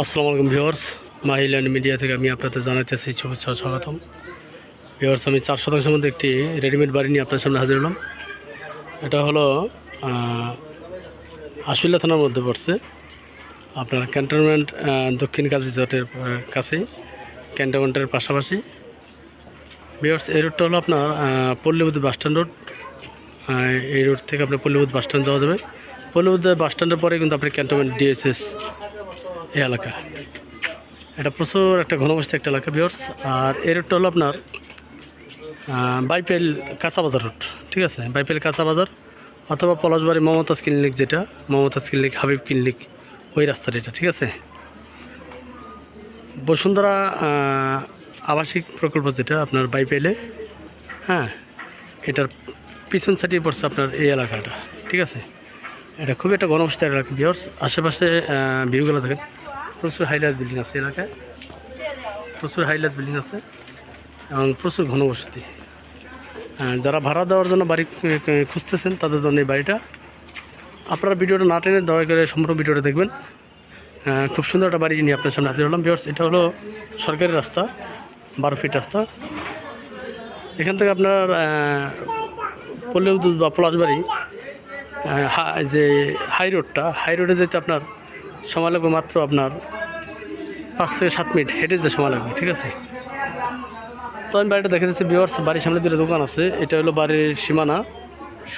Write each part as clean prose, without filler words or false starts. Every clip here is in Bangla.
আসসালামু আলাইকুম ভিউয়ার্স, মাহিল্যান্ড মিডিয়া থেকে আমি আপনাদের জানাইতেছি শুভেচ্ছা ও স্বাগতম। ভিউয়ার্স, আমি 4 শতাংশের মধ্যে একটি রেডিমেড বাড়ি নিয়ে আপনার সামনে হাজির হলাম। এটা হলো আশুলিয়া থানার মধ্যে পড়ছে, আপনার ক্যান্টনমেন্ট দক্ষিণ কাজীচটের কাছেই, ক্যান্টনমেন্টের পাশাপাশি। ভিউয়ার্স, এই রোডটা হলো আপনার পল্লীবিদ্যুৎ বাসস্ট্যান্ড রোড। এই রোড থেকে আপনার পল্লীবিদ্যুৎ বাসস্ট্যান্ড যাওয়া যাবে। পল্লীবিদ্যুৎ বাসস্ট্যান্ডের পরে কিন্তু আপনার ক্যান্টনমেন্ট ডিএসএস এই এলাকা। এটা প্রচুর একটা ঘনবসতি একটা এলাকা ভিউয়ার্স। আর এই রোডটা হলো আপনার বাইপেল কাঁচা বাজার রোড, ঠিক আছে? বাইপেল কাঁচা বাজার অথবা পলাশবাড়ি মমতাজ ক্লিনিক, যেটা মমতাজ ক্লিনিক, হাবিব ক্লিনিক, ওই রাস্তাটা এটা, ঠিক আছে? বসুন্ধরা আবাসিক প্রকল্প যেটা আপনার বাইপেলে, হ্যাঁ, এটার পিছন সাইডে পড়ছে আপনার এই এলাকাটা, ঠিক আছে? এটা খুবই একটা ঘনবসতি এলাকা ভিউয়ার্স। আশেপাশে ভিউগুলো দেখেন, প্রচুর হাইলাইট বিল্ডিং আছে এলাকায়, প্রচুর হাইলাইট বিল্ডিং আছে এবং প্রচুর ঘনবসতি। যারা ভাড়া দেওয়ার জন্য বাড়ি খুঁজতেছেন তাদের জন্য এই বাড়িটা। আপনারা ভিডিওটা না টেনে দয়া করে সম্পূর্ণ ভিডিওটা দেখবেন। খুব সুন্দর একটা বাড়ি নিয়ে আপনার সামনে হাজির হলাম ভিউয়ার্স। এটা হলো সরকারি রাস্তা, 12 ফিট রাস্তা। এখান থেকে আপনার পল্লীবিদ্যুৎ বা পলাশবাড়ি যে হাই রোডে যেতে আপনার সময় লাগবে মাত্র আপনার 5 থেকে 7 মিনিট হেঁটে যে সময় লাগবে, ঠিক আছে? তো আমি বাড়িটা দেখে দিচ্ছি ভিউয়ার্স। বাড়ির সামনে দুটো দোকান আছে। এটা হলো বাড়ির সীমানা।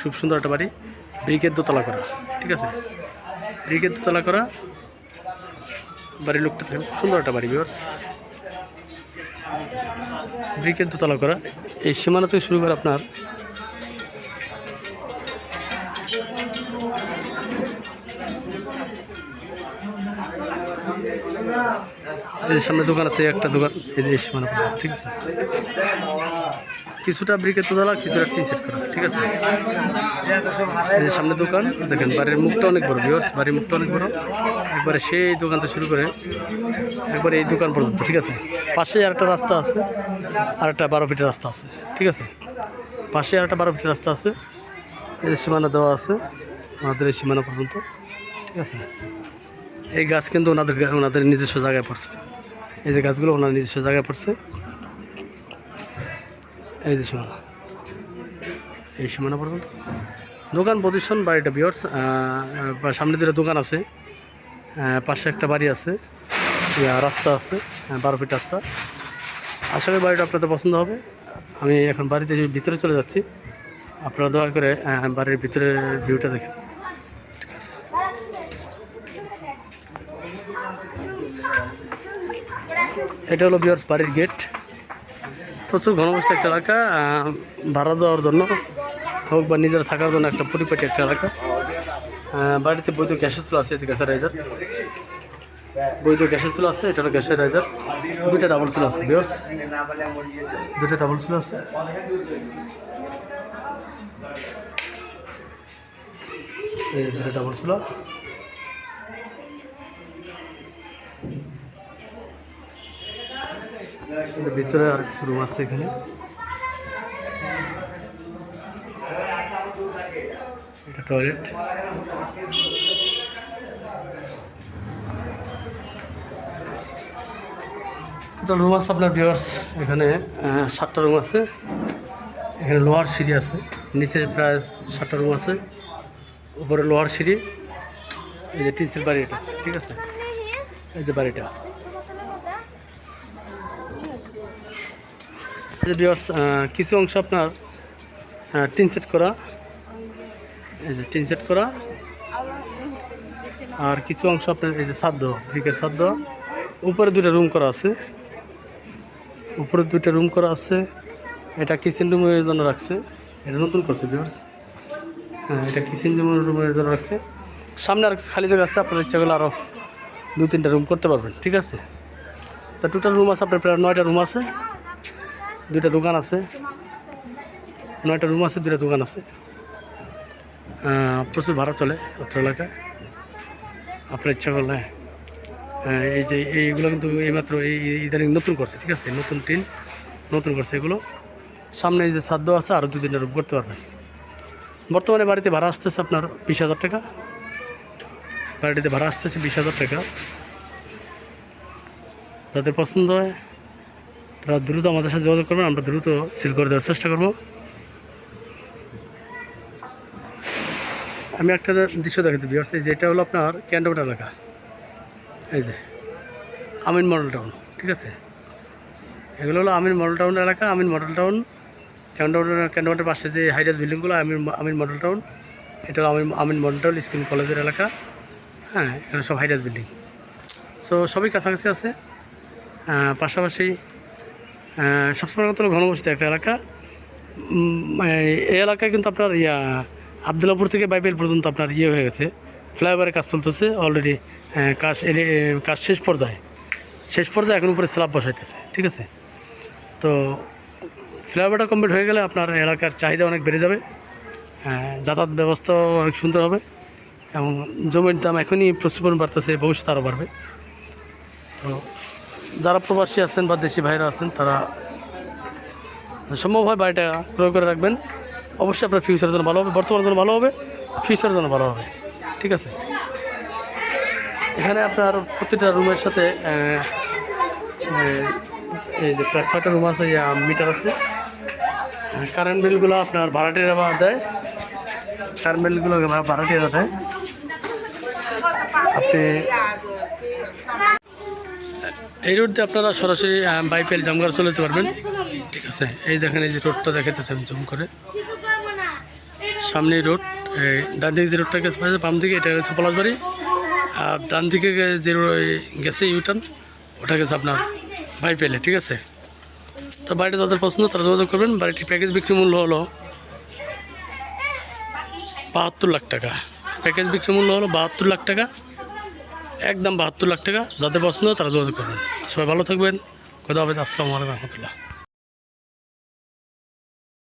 খুব সুন্দর একটা বাড়ি, ব্রিকের দোতলা করা, ঠিক আছে? ব্রিকের দোতলা করা বাড়ির লোকটা থাকে, সুন্দর একটা বাড়ি ভিউয়ার্স, ব্রিকের দোতলা করা। এই সীমানা থেকে শুরু করে আপনার এই সামনে দোকান আছে, একটা দোকান এই সীমানা, ঠিক আছে? কিছুটা ব্রিকের দোতলা, কিছুটা টিন সেট করা, ঠিক আছে? এই যে সামনে দোকান দেখেন, বাড়ির মুখটা অনেক বড় ভিউয়ার্স, বাড়ির মুখটা অনেক বড়। একবারে সেই দোকান থেকে শুরু করে একবারে এই দোকান পর্যন্ত, ঠিক আছে? পাশে আরেকটা রাস্তা আছে, আরেকটা 12 ফিটের রাস্তা আছে, ঠিক আছে? পাশে আরেকটা 12 ফিটের রাস্তা আছে। এই যে সীমানা দেওয়া আছে ওনাদের এই সীমানা পর্যন্ত, ঠিক আছে? এই গাছ কিন্তু ওনাদের নিজস্ব জায়গায় পড়ছে। এই যে গাছগুলো ওনার নিজস্ব জায়গায় পড়ছে। এই যে সীমানা, এই সীমানা পর্যন্ত দোকান প্রতিষ্ঠান বাড়িটা ভিউয়ার্স। সামনে দুটো দোকান আছে, পাশে একটা বাড়ি আছে, রাস্তা আছে, 12 ফিট রাস্তা। আশা করি বাড়িটা আপনাদের পছন্দ হবে। আমি এখন বাড়িতে ভিতরে চলে যাচ্ছি, আপনারা দয়া করে বাড়ির ভিতরে ভিউটা দেখেন, ঠিক আছে? এটা হলো ভিউয়ার্স বাড়ির গেট। প্রচুর ঘনবসতি একটা এলাকা, ভাড়া দেওয়ার জন্য হোক বা নিজেরা থাকার জন্য একটা পরিপাটি একটা এলাকা। বাড়িতে বৈধ গ্যাসের চুলা আছে, গ্যাসের রাইজার, বৈধ গ্যাসের চুলা আছে। এটা হলো গ্যাসের রাইজার, দুইটা ডাবল চুলা আছে ভিউয়ার্স, দুইটা ডাবল চুলা আছে। এই দুটো ডাবল চুলা। ভিতরে আর কিছু রুম আছে এখানে। এটা টয়লেট। টোটাল রুম আছে আপনার ভিউয়ার্স এখানে 7টা রুম আছে। এখানে লোহার সিঁড়ি আছে, নিচে প্রায় 7টা রুম আছে, উপরে লোহার সিঁড়ি। এই যে টিনসের বাড়ি এটা, ঠিক আছে? এই যে বাড়িটা, এই যে ভিউয়ার্স কিছু অংশ আপনার টিন সেট করা, এই যে টিন সেট করা। আর কিছু অংশ আপনার এই যে ছাদ দেওয়া, ব্রিকের ছাদ দেওয়া। উপরে 2টা রুম করা আছে, উপরে 2টা রুম করা আছে। এটা কিচেন রুমের জন্য রাখছে, এটা নতুন করছে ভিউয়ার্স। হ্যাঁ, এটা কিচেন রুমের জন্য রাখছে। সামনে আর খালি জায়গা আছে, আপনার ইচ্ছা করলে আরও 2-3টা রুম করতে পারবেন, ঠিক আছে? তা টোটাল রুম আছে আপনার প্রায় 9টা রুম আছে, 2টা দোকান আছে। 9টা রুম আছে, 2টা দোকান আছে। প্রচুর ভাড়া চলে অত্র এলাকায়। আপনার ইচ্ছা করলে এই যে এইগুলো কিন্তু এইমাত্র ইদানিং নতুন করছে, ঠিক আছে? নতুন টিন নতুন করছে এগুলো। সামনে এই যে ছাদ আছে, আরও 2-3টা রুম করতে পারবেন। বর্তমানে বাড়িতে ভাড়া আসতেছে আপনার 20,000 টাকা। বাড়িতে ভাড়া আসতেছে 20,000 টাকা। যাদের পছন্দ হয় তারা দ্রুত আমাদের সাথে যোগাযোগ করবেন, আমরা দ্রুত সিল করে দেওয়ার চেষ্টা করব। আমি একটা দৃশ্য দেখাতে ভিউয়ার্স, এই যে এটা হলো আপনার ক্যান্টনমেন্ট এলাকা, এই যে আমিন মডেল টাউন, ঠিক আছে। এগুলো হলো আমিন মডেল টাউন এলাকা। আমিন মডেল টাউন ক্যান্টনমেন্টের পাশে যে হাইরাইজ বিল্ডিংগুলো আমিন মডেল টাউন, এটা হলো আমিন মডেল টাউন স্কুল কলেজের এলাকা। হ্যাঁ, এগুলো সব হাইরাইজ বিল্ডিং, সো সবই কাছাকাছি আছে। পাশাপাশি সবসময় কত ঘনবসতি একটা এলাকা। এই এলাকায় কিন্তু আপনার আবদুল্লাপুর থেকে বাইবেল পর্যন্ত আপনার হয়ে গেছে, ফ্লাইওভারের কাজ চলতেছে অলরেডি। কাজ শেষ পর্যায়ে এখন উপরে স্ল্যাব বসাইতেছে, ঠিক আছে। তো ফ্লাইওভারটা কমপ্লিট হয়ে গেলে আপনার এলাকার চাহিদা অনেক বেড়ে যাবে, যাতায়াত ব্যবস্থাও অনেক সুন্দর হবে এবং জমির দাম এখনই প্রচুর পরিমাণ বাড়তেছে, ভবিষ্যতে আরও বাড়বে। তো যারা প্রবাসী আছেন বা দেশি ভাইরা আছেন তারা সম্ভব হয় বাড়িটা ক্রয় করে রাখবেন। অবশ্যই আপনার ফিউচারের জন্য ভালো হবে, বর্তমানের জন্য ভালো হবে, ফিউচারের জন্য ভালো হবে, ঠিক আছে। এখানে আপনার প্রতিটা রুমের সাথে এই যে প্রায় 6টা রুম আছে, মিটার আছে। কারেন্ট বিলগুলো আপনার ভাড়াটিয়ারা দেয়, কারেন্ট বিলগুলো ভাড়াটিয়ারা দেয়। আপনি এই রোড দিয়ে আপনারা সরাসরি বাইপেল জামগার চলে যেতে পারবেন, ঠিক আছে। এই দেখেন, এই যে রোডটা দেখাইতেছে আমি জুম করে, সামনে রোড। ডান দিকে যে রোডটা গেছে, বাম দিকে এটা গেছে পলাশবাড়ি, আর ডান দিকে যে গেছে ইউটার্ন, ওটা গেছে আপনার বাইপেলে, ঠিক আছে। তো বাড়িটা যাদের পছন্দ তারা যোগাযোগ করবেন। বাড়িটির প্যাকেজ বিক্রি মূল্য হলো 72 লাখ টাকা। প্যাকেজ বিক্রি মূল্য হলো 72 লাখ টাকা, একদম 72 লাখ টাকা। যাদের পছন্দ তারা যোগাযোগ করবেন। সবাই ভালো থাকবেন, খোদা হাফেজ, আসসালামু আলাইকুম রহমতুল্লাহ।